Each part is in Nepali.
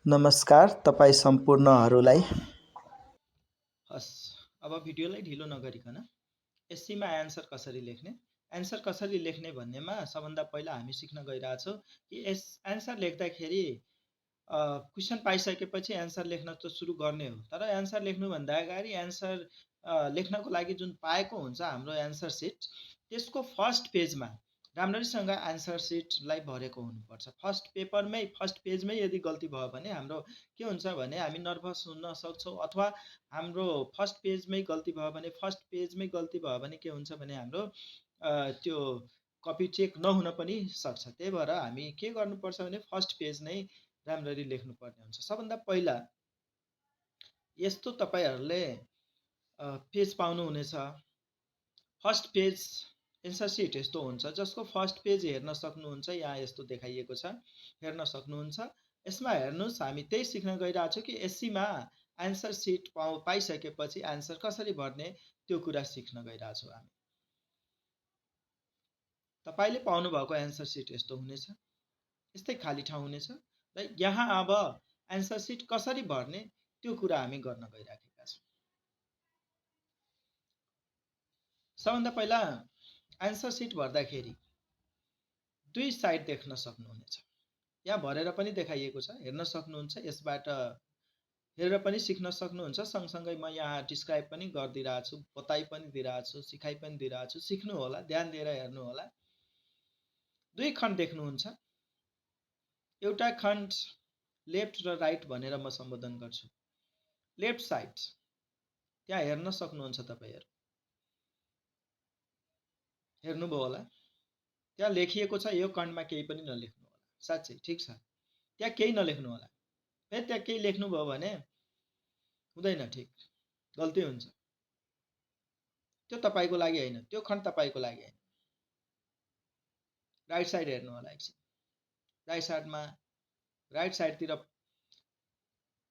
नमस्कार तपाईँ सम्पूर्णहरूलाई। हस्, अब भिडियोलाई ढिलो नगरिकन एससीमा एन्सर कसरी लेख्ने भन्नेमा सबभन्दा पहिला हामी सिक्न गइरहेछौँ कि एन्सर लेख्दाखेरि क्वेसन पाइसकेपछि एन्सर लेख्न त सुरु गर्ने हो। तर एन्सर लेख्नुभन्दा अगाडि एन्सर लेख्नको लागि जुन पाएको हुन्छ हाम्रो एन्सर सिट, त्यसको फर्स्ट पेजमा राम्ररीसँग एन्सर सिटलाई भरेको हुनुपर्छ। फर्स्ट पेजमै यदि गल्ती भयो भने हाम्रो के हुन्छ भने हामी नर्भस हुन सक्छौँ, अथवा हाम्रो फर्स्ट पेजमै गल्ती भयो भने के हुन्छ भने हाम्रो त्यो कपी चेक नहुन पनि सक्छ। त्यही भएर हामी के गर्नुपर्छ भने फर्स्ट पेज नै राम्ररी लेख्नुपर्ने हुन्छ। सबभन्दा पहिला यस्तो तपाईहरूले पेज पाउनुहुनेछ। फर्स्ट पेज एन्सर सिट यस्तो हुन्छ, जसको फर्स्ट पेज हेर्न सक्नुहुन्छ। यहाँ यस्तो देखाइएको छ, हेर्न सक्नुहुन्छ। यसमा हेर्नुहोस्, हामी त्यही सिक्न गइरहेछौँ कि एससीमा एन्सर सिट पाइसकेपछि एन्सर कसरी भर्ने त्यो कुरा सिक्न गइरहेछौँ हामी। तपाईँले पाउनुभएको एन्सर सिट यस्तो हुनेछ, यस्तै खाली ठाउँ हुनेछ र यहाँ अब एन्सर सिट कसरी भर्ने त्यो कुरा हामी गर्न गइराखेका छौँ। सबभन्दा पहिला एन्सर सिट भर्दाखेरि दुई साइड देख्न सक्नुहुनेछ। यहाँ भरेर पनि देखाइएको छ, हेर्न सक्नुहुन्छ। यसबाट हेरेर पनि सिक्न सक्नुहुन्छ। सँगसँगै म यहाँ डिस्क्राइब पनि गरिदिरहेको छु, बताइ पनि दिइरहेको छु, सिकाइ पनि दिइरहेको छु। सिक्नु होला, ध्यान दिएर हेर्नु होला। दुई खण्ड देख्नुहुन्छ। एउटा खण्ड लेफ्ट र राइट भनेर म सम्बोधन गर्छु। लेफ्ट साइड त्यहाँ हेर्न सक्नुहुन्छ तपाईँहरू, हेर्नुभयो होला। त्यहाँ लेखिएको छ यो खण्डमा केही पनि नलेख्नु होला। साँच्चै ठिक छ, त्यहाँ केही नलेख्नु होला। फेरि त्यहाँ केही लेख्नुभयो भने हुँदैन, ठिक, गल्ती हुन्छ। त्यो तपाईँको लागि होइन, त्यो खण्ड तपाईँको लागि होइन। राइट साइड हेर्नु होला एकछिन। राइट साइडतिर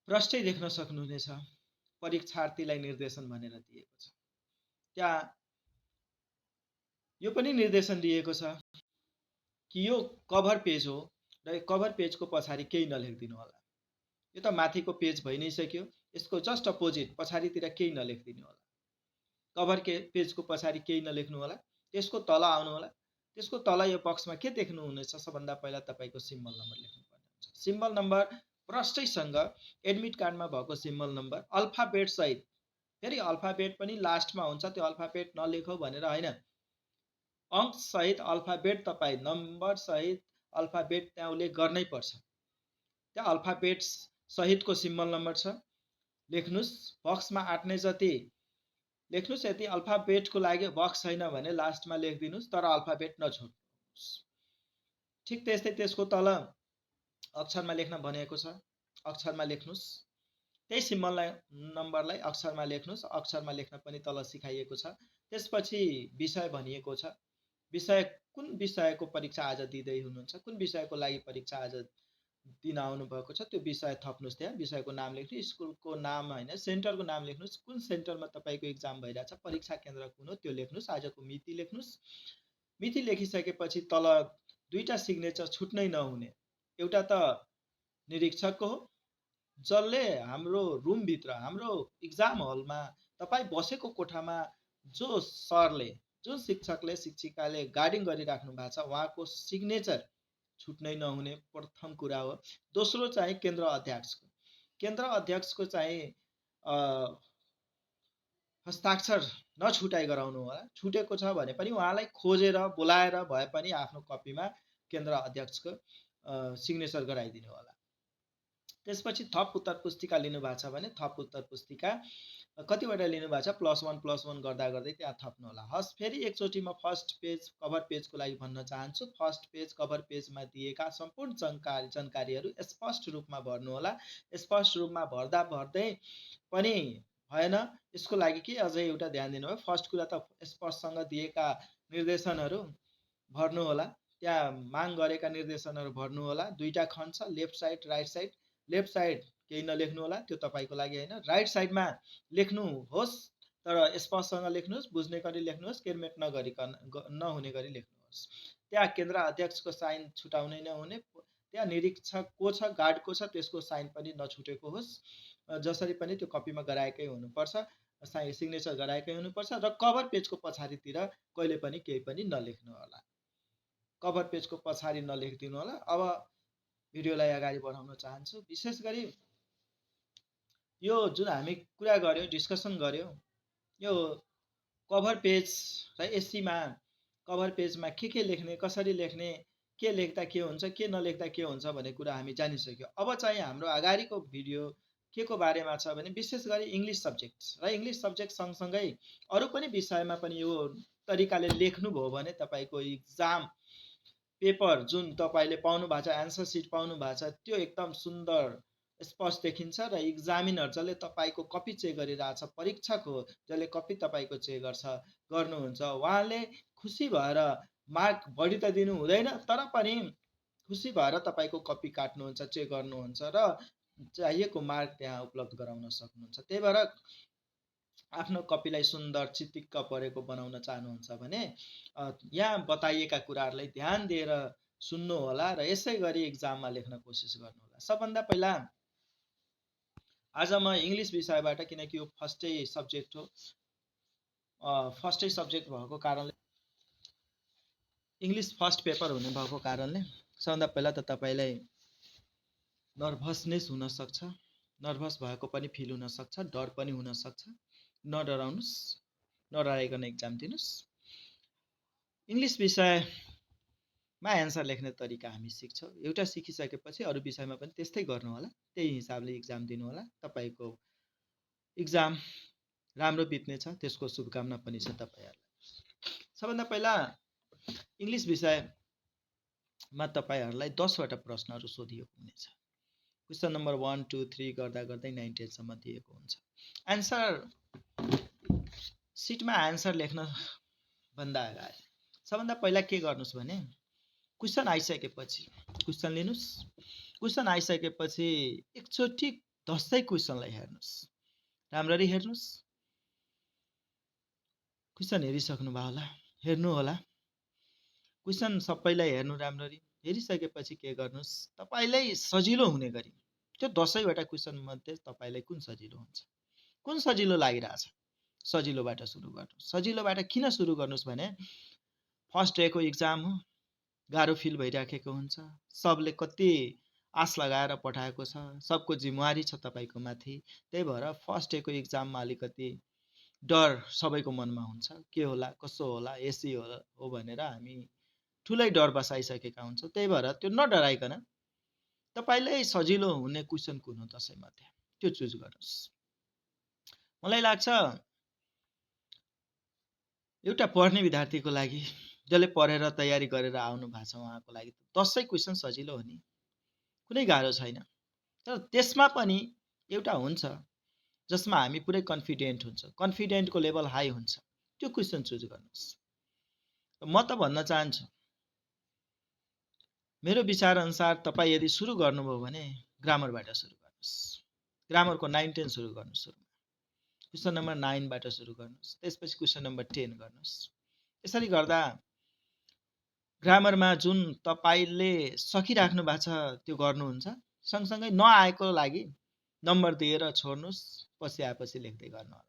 प्रष्टै देख्न सक्नुहुनेछ, परीक्षार्थीलाई निर्देशन भनेर दिएको छ। त्यहाँ यो पनि निर्देशन दिएको छ कि यो कभर पेज हो र कभर पेजको पछाडि केही नलेखिदिनु होला। यो त माथिको पेज भइ नै सक्यो, यसको जस्ट अपोजिट पछाडितिर केही नलेखिदिनु होला। कभर पेजको पछाडि केही नलेख्नु होला। त्यसको तल आउनु होला। त्यसको तल यो बक्समा के देख्नुहुनेछ, सबभन्दा पहिला तपाईँको सिम्बल नम्बर लेख्नुपर्ने हुन्छ। सिम्बल नम्बर प्रष्टैसँग एडमिट कार्डमा भएको सिम्बल नम्बर अल्फाबेट सहित। फेरि अल्फाबेट पनि लास्टमा हुन्छ, त्यो अल्फाबेट नलेखौ भनेर होइन। अङ्क सहित अल्फाबेट तपाईँ नम्बर सहित अल्फाबेट त्यहाँ उल्लेख गर्नै पर्छ। त्यहाँ अल्फाबेट सहितको सिम्बल नम्बर छ, लेख्नुहोस्। बक्समा आट्ने जति लेख्नुहोस्। यदि अल्फाबेटको लागि बक्स छैन भने लास्टमा लेखिदिनुहोस्, तर अल्फाबेट नछोड्नुहोस्। ठिक त्यस्तै त्यसको तल अक्षरमा लेख्न भनेको छ, अक्षरमा लेख्नुहोस्। त्यही सिम्बल नम्बरलाई अक्षरमा लेख्नुहोस्। अक्षरमा लेख्न पनि तल सिकाइएको छ। त्यसपछि विषय भनिएको छ। विषय कुन विषयको परीक्षा आज दिँदै हुनुहुन्छ, कुन विषयको लागि परीक्षा आज दिन आउनुभएको छ, त्यो विषय थप्नुहोस्। त्यहाँ विषयको नाम लेख्नु, स्कुलको नाम होइन, सेन्टरको नाम लेख्नुहोस्। कुन सेन्टरमा तपाईँको इक्जाम भइरहेछ, परीक्षा केन्द्र कुन हो त्यो लेख्नुहोस्। आजको मिति लेख्नुहोस्। मिति लेखिसकेपछि तल दुईवटा सिग्नेचर छुट्नै नहुने। एउटा त निरीक्षकको हो, जसले हाम्रो रुमभित्र, हाम्रो इक्जाम हलमा, तपाईँ बसेको कोठामा जो सरले, जुन शिक्षकले, शिक्षिकाले गाइडिङ गरिराख्नु भएको छ, उहाँको सिग्नेचर छुट्नै नहुने प्रथम कुरा हो। दोस्रो चाहिँ केन्द्र अध्यक्षको चाहिँ हस्ताक्षर नछुटाइ गराउनु होला। छुटेको छ भने पनि उहाँलाई खोजेर बोलाएर भए पनि आफ्नो कपीमा केन्द्र अध्यक्षको सिग्नेचर गराइदिनु होला। त्यसपछि थप उत्तर पुस्तिका लिनुभएको छ भने थप उत्तर पुस्तिका कतिवटा लिनुभएको छ, +1 गर्दा गर्दै त्यहाँ थप्नु होला। हस्, फेरि एकचोटि म फर्स्ट पेज कभर पेजको लागि भन्न चाहन्छु। फर्स्ट पेज कभर पेजमा दिएका सम्पूर्ण जानकारीहरू स्पष्ट रूपमा भर्नु होला। स्पष्ट रूपमा भर्दा भर्दै पनि भएन, यसको लागि के अझै एउटा ध्यान दिनु भयो। फर्स्ट कुरा त स्पष्टसँग दिएका निर्देशनहरू भर्नु होला। त्यहाँ माग गरेका निर्देशनहरू भर्नु होला। दुईटा खण्ड छ, left side, right side. Left side केही नलेख्नु होला, त्यो तपाईँको लागि होइन। राइट साइडमा लेख्नुहोस्, तर स्पष्टसँग लेख्नुहोस्, बुझ्ने गरी लेख्नुहोस्, केरमेट नहुने गरी लेख्नुहोस्। त्यहाँ केन्द्र अध्यक्षको साइन छुटाउनै नहुने, त्यहाँ निरीक्षक को छ, गार्ड को छ, त्यसको साइन पनि नछुटेको होस्। जसरी पनि त्यो कपीमा गराएकै हुनुपर्छ, सिग्नेचर गराएकै हुनुपर्छ र कभर पेजको पछाडितिर कहिले पनि केही पनि नलेख्नु होला। कभर पेजको पछाडि नलेखिदिनु होला। अब भिडियोलाई अगाडि बढाउन चाहन्छु। विशेष गरी यो जुन हामी कुरा गर्यौँ, डिस्कसन गर्यौँ, यो कभर पेज र एससीमा कभर पेजमा के लेख्ने, कसरी लेख्ने, के लेख्दा के हुन्छ, के नलेख्दा के हुन्छ भन्ने कुरा हामी जानिसक्यौँ। अब चाहिँ हाम्रो अगाडिको भिडियो के को बारेमा छ भने विशेष गरी इङ्ग्लिस सब्जेक्ट र इङ्ग्लिस सब्जेक्ट सँगसँगै अरू पनि विषयमा पनि यो तरिकाले लेख्नुभयो भने तपाईँको इक्जाम पेपर जुन तपाईँले पाउनु भएको छ, एन्सर सिट पाउनु भएको छ, त्यो एकदम सुन्दर स्पष्ट देखिन्छ र इक्जामिनर जसले तपाईँको कपी चेक गरिरहेछ, परीक्षक हो जसले कपी तपाईँको चेक गर्नुहुन्छ, उहाँले खुसी भएर मार्क बढी त दिनु हुँदैन, तर पनि खुसी भएर तपाईँको कपी काट्नुहुन्छ, चेक गर्नुहुन्छ र चाहिएको मार्क त्यहाँ उपलब्ध गराउन सक्नुहुन्छ। त्यही भएर आफ्नो कपीलाई सुन्दर चित्तिक्क परेको बनाउन चाहनुहुन्छ भने यहाँ बताइएका कुराहरूलाई ध्यान दिएर सुन्नु होला र यसै गरी इक्जाममा लेख्न कोसिस गर्नु होला। सबभन्दा पहिला आज म इङ्ग्लिस विषयबाट, किनकि यो फर्स्टै सब्जेक्ट हो, फर्स्टै सब्जेक्ट भएको कारणले, इङ्ग्लिस फर्स्ट पेपर हुने भएको कारणले सबभन्दा पहिला त तपाईँलाई नर्भसनेस हुनसक्छ, नर्भस भएको पनि फिल हुनसक्छ, डर पनि हुनसक्छ। नडराउनुहोस्, नडराइकन इक्जाम दिनुहोस्। इङ्ग्लिस विषयमा एन्सर लेख्ने तरिका हामी सिक्छौँ। एउटा सिकिसकेपछि अरू विषयमा पनि त्यस्तै गर्नु होला, त्यही हिसाबले इक्जाम दिनु होला। तपाईँको इक्जाम राम्रो बित्नेछ, त्यसको शुभकामना पनि छ तपाईँहरूलाई। सबभन्दा पहिला इङ्ग्लिस विषयमा तपाईँहरूलाई 10वटा प्रश्नहरू सोधिएको हुनेछ। क्वेसन नम्बर 1, 2, 3 गर्दा गर्दै 9, 10 सम्म दिएको हुन्छ। एन्सर सिटमा एन्सर लेख्न भन्दा अगाडि सबभन्दा पहिला के गर्नुहोस् भने क्वेसन आइसकेपछि क्वेसन लिनुहोस्। क्वेसन आइसकेपछि एकचोटि 10 क्वेसनलाई हेर्नुहोस्, राम्ररी हेर्नुहोस्। क्वेसन हेरिसक्नु भयो होला, हेर्नु होला। क्वेसन सबैलाई हेर्नु राम्ररी। हेरिसकेपछि के गर्नुहोस्, तपाईँलाई सजिलो हुने गरी त्यो 10वटा क्वेसन मध्ये तपाईँलाई कुन सजिलो हुन्छ, कुन सजिलो लागिरहेछ, सजिलोबाट सुरु गर्नुहोस्। सजिलोबाट किन सुरु गर्नुहोस् भने फर्स्ट डेको इक्जाम हो, गाह्रो फिल भइराखेको हुन्छ, सबले कति आश लगाएर पठाएको छ, सबको जिम्मेवारी छ तपाईँको माथि। त्यही भएर फर्स्ट डेको इक्जाममा अलिकति डर सबैको मनमा हुन्छ, के होला, कसो होला, एसी हो भनेर हामी ठुलै डर बसाइसकेका हुन्छौँ। त्यही भएर त्यो नडराइकन तपाईँलाई सजिलो हुने क्वेसन कुन हो 10 मध्ये त्यो चुज गर्नुहोस्। मलाई लाग्छ एउटा पढ्ने विद्यार्थीको लागि, जसले पढेर तयारी गरेर आउनु भएको छ, उहाँको लागि 10 क्वेसन सजिलो हो नि, कुनै गाह्रो छैन। तर त्यसमा पनि एउटा हुन्छ जसमा हामी पुरै कन्फिडेन्ट हुन्छ, कन्फिडेन्टको लेभल हाई हुन्छ, त्यो क्वेसन चुज गर्नुहोस्। म त भन्न चाहन्छु, मेरो विचार अनुसार तपाईँ यदि सुरु गर्नुभयो भने ग्रामरबाट सुरु गर्नुहोस्। ग्रामरको 9, 10 सुरु गर्नुहोस्। सुरुमा क्वेसन नम्बर 9बाट सुरु गर्नुहोस्, त्यसपछि क्वेसन नम्बर 10 गर्नुहोस्। यसरी गर्दा ग्रामरमा जुन तपाईँले सकिराख्नु भएको छ त्यो गर्नुहुन्छ, सँगसँगै नआएको लागि नम्बर दिएर छोड्नुहोस्, पछि आएपछि लेख्दै गर्नु होला।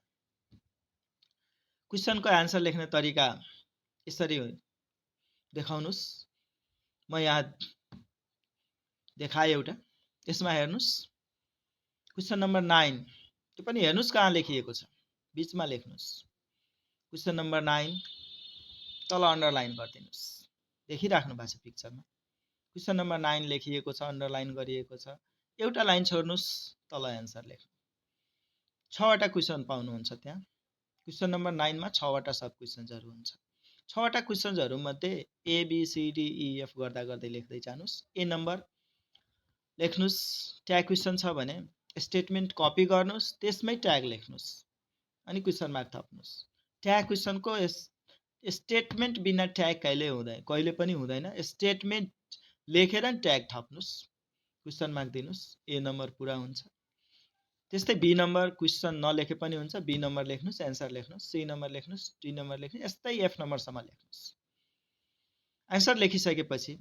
क्वेसनको एन्सर लेख्ने तरिका यसरी देखाउनुहोस्। म यहाँ देखाएँ एउटा, यसमा हेर्नुहोस् क्वेसन नम्बर 9, त्यो पनि हेर्नुहोस् कहाँ लेखिएको छ, बिचमा लेख्नुहोस्। क्वेसन नम्बर 9 तल अन्डरलाइन गरिदिनुहोस्, देखिराख्नु भएको छ पिक्चरमा। क्वेसन नम्बर 9 लेखिएको छ, अन्डरलाइन गरिएको छ। एउटा लाइन छोड्नुहोस्, तल एन्सर लेख्नु। 6वटा क्वेसन पाउनुहुन्छ त्यहाँ। क्वेसन नम्बर 9मा 6वटा सब क्वेसन्सहरू हुन्छ। 6वटा क्वेसन्सहरू मध्ये ABCDEF गर्दा गर्दै लेख्दै जानुहोस्। ए नम्बर लेख्नुहोस्। ट्याग क्वेसन छ भने स्टेटमेन्ट कपी गर्नुहोस्, त्यसमै ट्याग लेख्नुहोस् अनि क्वेसन मार्क थप्नुहोस्। ट्याग क्वेसनको स्टेटमेन्ट बिना ट्याग कहिले पनि हुँदैन। स्टेटमेन्ट लेखेर ट्याग थप्नुहोस्, क्वेसन मार्क दिनुहोस्, ए नम्बर पुरा हुन्छ। त्यस्तै बी नम्बर क्वेसन नलेखे पनि हुन्छ, बी नम्बर लेख्नुहोस्, एन्सर लेख्नुहोस्, सी नम्बर लेख्नुहोस्, डी नम्बर लेख्नुहोस्, यस्तै एफ नम्बरसम्म लेख्नुहोस्। एन्सर लेखिसकेपछि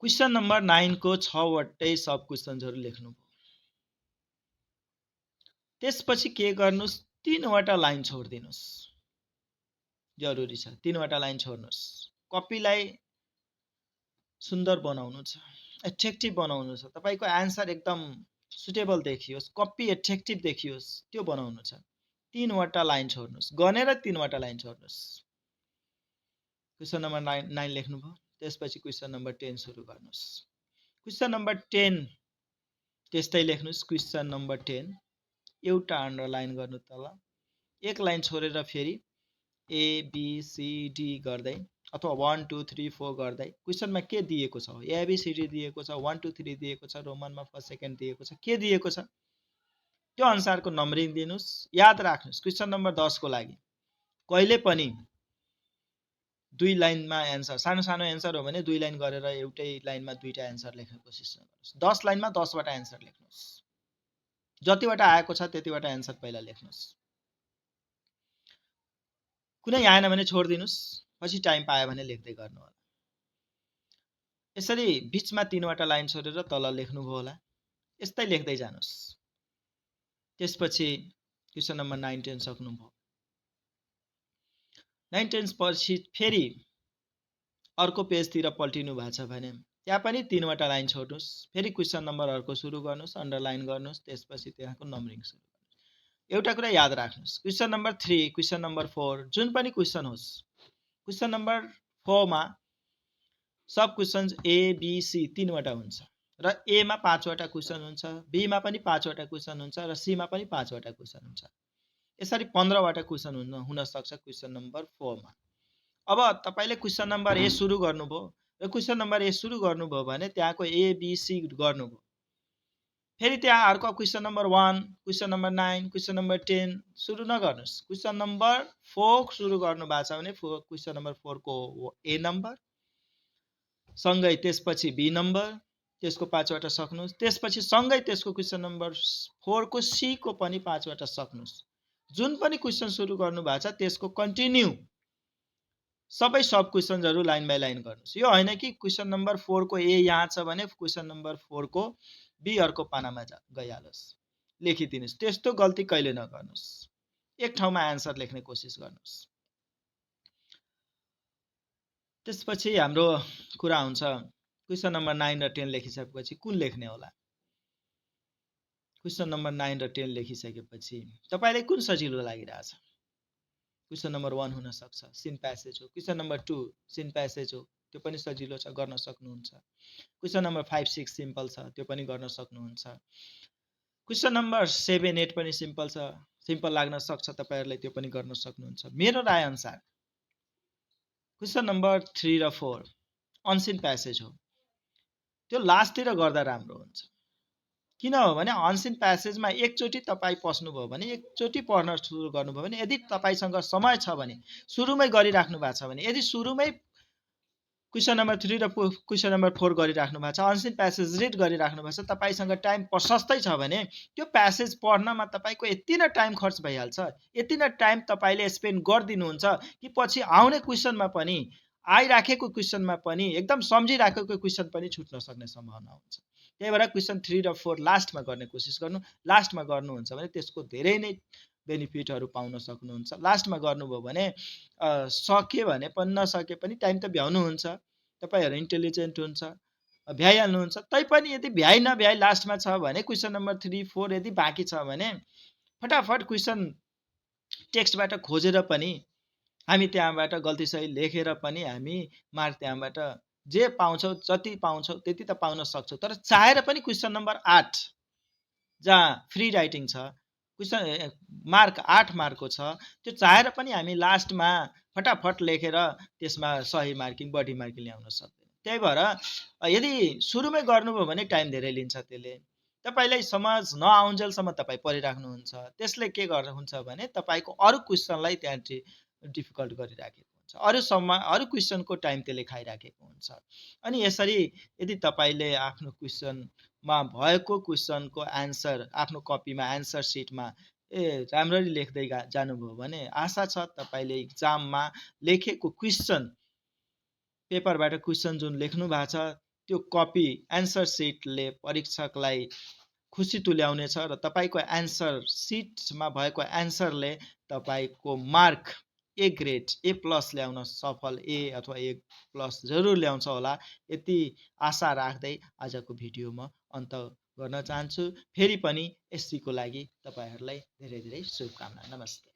क्वेसन नम्बर 9 को 6 वटै सब क्वेसन्सहरु लेख्नुभयो। त्यसपछि के गर्नुस् 3 वटा लाइन छोड्दिनुस्। जरुरी छ 3 वटा लाइन छोड्नुस्। कपीलाई सुन्दर बनाउनु छ, एट्र्याक्टिभ बनाउनु छ। तपाईको आन्सर एकदम सुटेबल देखियोस्, कपी एट्र्याक्टिभ देखियोस्, त्यो बनाउनु छ। 3 वटा लाइन छोड्नुस्, गनेर 3 वटा लाइन छोड्नुस्। क्वेसन नम्बर 9 लेख्नुभयो। त्यसपछि क्वेसन नम्बर 10 सुरु गर्नुस्। क्वेसन नम्बर 10 त्यस्तै लेख्नुस्। क्वेसन नम्बर 10 एउटा अन्डरलाइन गर्नु तल, एक लाइन छोडेर फेरि ए बी सी डी गर्दै अथवा 1 2 3 4 गर्दै क्वेसनमा के दिएको छ, ए बी सी डी दिएको छ, 1 2 3 दिएको छ, रोमनमा फर्स्ट सेकेन्ड दिएको छ, के दिएको छ त्यो अनुसारको नम्बरिङ दिनुस्। याद राख्नुस् क्वेसन नम्बर 10 को लागि कहिले पनि 2 लाइनमा एन्सर, सानो सानो एन्सर हो भने 2 लाइन गरेर एउटै लाइनमा दुईटा एन्सर लेख्ने कोसिस गर्नुस्। 10 लाइनमा 10 वटा एन्सर लेख्नुस्। जतिवटा आएको छ त्यतिवटा एन्सर पहिला लेख्नुस्। कुनै आएन भने छोड्दिनुस्, पछि टाइम पायो भने लेख्दै गर्नु होला। यसरी बीचमा 3 वटा लाइन छोडेर तल लेख्नुभयो होला। यस्तै लेख्दै जानुस्। त्यसपछि क्वेसन नम्बर 9 10 सक्नुभयो। 9 10 पछि फेरि अर्को पेजतिर पल्टिनु भएको छ भने त्यहाँ पनि 3 वटा लाइन छोड्नुस्। फेरि क्वेसन नम्बर अर्को सुरु गर्नुस्, अन्डरलाइन गर्नुस्, त्यसपछि त्यहाँको नम्बरिङ सुरु गर्नुस्। एउटा कुरा याद राख्नुस्, क्वेसन नम्बर 3, क्वेसन नम्बर 4 जुन पनि क्वेसन होस्, क्वेसन नम्बर 4 मा सब क्वेसन्स ए बी सी 3 वटा हुन्छ र ए मा 5 वटा क्वेसन हुन्छ, बी मा पनि 5 वटा क्वेसन हुन्छ र सी मा पनि 5 वटा क्वेसन हुन्छ। यसरी 15 वटा क्वेसन हुन सक्छ क्वेसन नम्बर 4 मा। अब तपाईले क्वेसन नम्बर ए सुरु गर्नुभयो र क्वेसन नम्बर ए सुरु गर्नुभयो भने त्यहाँको ए बी सी गर्नुभयो। फेरि त्यहाँ अर्को question number 1, question number 9, question number 10 सुरु नगर्नुस्। क्वेसन नम्बर 4 सुरु गर्नु भएको छ भने क्वेसन नम्बर 4 को ए नम्बर सँगै त्यसपछि बी नम्बर, त्यसको 5 वटा सक्नुस्। त्यसपछि सँगै त्यसको क्वेसन नम्बर 4 को सी को पनि 5 वटा सक्नुस्। जुन पनि क्वेसन सुरु गर्नु भएको छ त्यसको कन्टिन्यू सबै सब क्वेसन्सहरु लाइन बाइ लाइन गर्नुस्। यो हैन कि क्वेसन नम्बर 4 को ए यहाँ छ भने क्वेसन नम्बर 4 को बी अर्को पानामा गइहालोस्, लेखिदिनुस्। त्यस्तो गल्ती कहिले नगर्नुस्। एक ठाउँमा आन्सर लेख्ने कोसिस गर्नुस्। त्यसपछि हाम्रो कुरा हुन्छ क्वेसन नम्बर 9 र 10 लेखिसकेपछि कुन लेख्ने होला। क्वेसन नम्बर 9 र 10 लेखिसकेपछि तपाईलाई कुन सजिलो लागिरहेछ। क्वेसन नम्बर 1 हुन सक्छ, सिन प्यासेज हो। क्वेसन नम्बर 2 सिन प्यासेज हो, त्यो पनि सजिलो छ, गर्न सक्नुहुन्छ। क्वेसन नम्बर 5 6 सिम्पल छ, त्यो पनि गर्न सक्नुहुन्छ। क्वेसन नम्बर 7 8 पनि सिम्पल छ, सिम्पल लाग्न सक्छ तपाईहरुलाई, त्यो पनि गर्न सक्नुहुन्छ। मेरो राय अनुसार क्वेसन नम्बर 3 र 4 अनसिन प्यासेज हो, त्यो लास्टतिर गर्दा राम्रो हुन्छ। किन हो भने अनसिन प्यासेजमा एकचोटी तपाई पस्नुभयो भने, एकचोटी पढ्न सुरु गर्नुभयो भने, यदि तपाईसँग समय छ भने सुरुमै गरिराख्नु भएको छ भने, यदि सुरुमै क्वेसन नम्बर 3 र क्वेसन नम्बर 4 गरिराख्नु भएको छ, अनसिन प्यासेज रिड गरिराख्नु भएको छ, तपाईसँग टाइम प्रशस्तै छ भने त्यो प्यासेज पढ्नमा तपाईको यति नै टाइम खर्च भइहाल्छ, यति नै टाइम तपाईले स्पेन्ड गर्दिनुहुन्छ कि पछि आउने क्वेसनमा पनि, आइराखेको क्वेसनमा पनि, एकदम सम्झिराखेको क्वेसन पनि छुट्न सक्ने सम्भावना हुन्छ। त्यही भएर क्वेसन 3 र 4 लास्टमा गर्ने कोसिस गर्नु। लास्टमा गर्नुहुन्छ भने त्यसको धेरै नै बेनिफिटहरु पाउन सक्नुहुन्छ। लास्टमा गर्नुभयो भने सके भने पनि नसके पनि टाइम त भ्याउनुहुन्छ, तपाईहरु इन्टेलिजेन्ट हुन्छ, भ्याइहाल्नुहुन्छ। तैपनि यदि भ्याइ नभ्याइ लास्टमा छ भने क्वेसन नम्बर 3 4 यदि बाँकी छ भने फटाफट क्वेसन टेक्स्टबाट खोजेर पनि हामी त्यहाँबाट गल्ती सही लेखेर पनि हामी मार्क त्यहाँबाट जे पाउँछौ, जति पाउँछौ त्यति त पाउन सक्छौ। तर चाहेर पनि क्वेसन नम्बर 8 जहाँ फ्री राइटिङ छ, क्वेसन मार्क 8 मार्कको छ, त्यो चाहेर पनि हामी लास्टमा फटाफट लेखेर त्यसमा सही मार्किङ, बढी मार्किङ ल्याउन सक्दैन। त्यही भएर यदि सुरुमै गर्नुभयो भने टाइम धेरै लिन्छ, त्यसले तपाईलाई समझ नआउन्जेलसम्म तपाई पढिराख्नुहुन्छ। त्यसले के हुन्छ भने तपाईको अरु क्वेसनलाई त्यहाँ डिफिकल्ट गरिराखेको हुन्छ, अरु क्वेसनको टाइम त्यसले खाइराखेको हुन्छ। अनि यसरी यदि तपाईले आफ्नो क्वेसनमा भएको क्वेसनको आन्सर आफ्नो कपीमा, आन्सर सिटमा राम्ररी लेख्दै जानुभयो भने आशा छ तपाईले एक्जाममा लेखेको क्वेसन, पेपरबाट क्वेसन जुन लेख्नु भएको छ त्यो कपी एन्सर सिटले परीक्षकलाई खुसी तुल्याउनेछ र तपाईँको एन्सर सिटमा भएको एन्सरले तपाईँको mark A grade A plus ल्याउन सफल ए अथवा ए प्लस जरुर ल्याउँछ होला। यति आशा राख्दै आजको भिडियो म अन्त गर्न चाहन्छु। फेरि पनि एससीको लागि तपाईँहरूलाई धेरै धेरै शुभकामना। नमस्ते।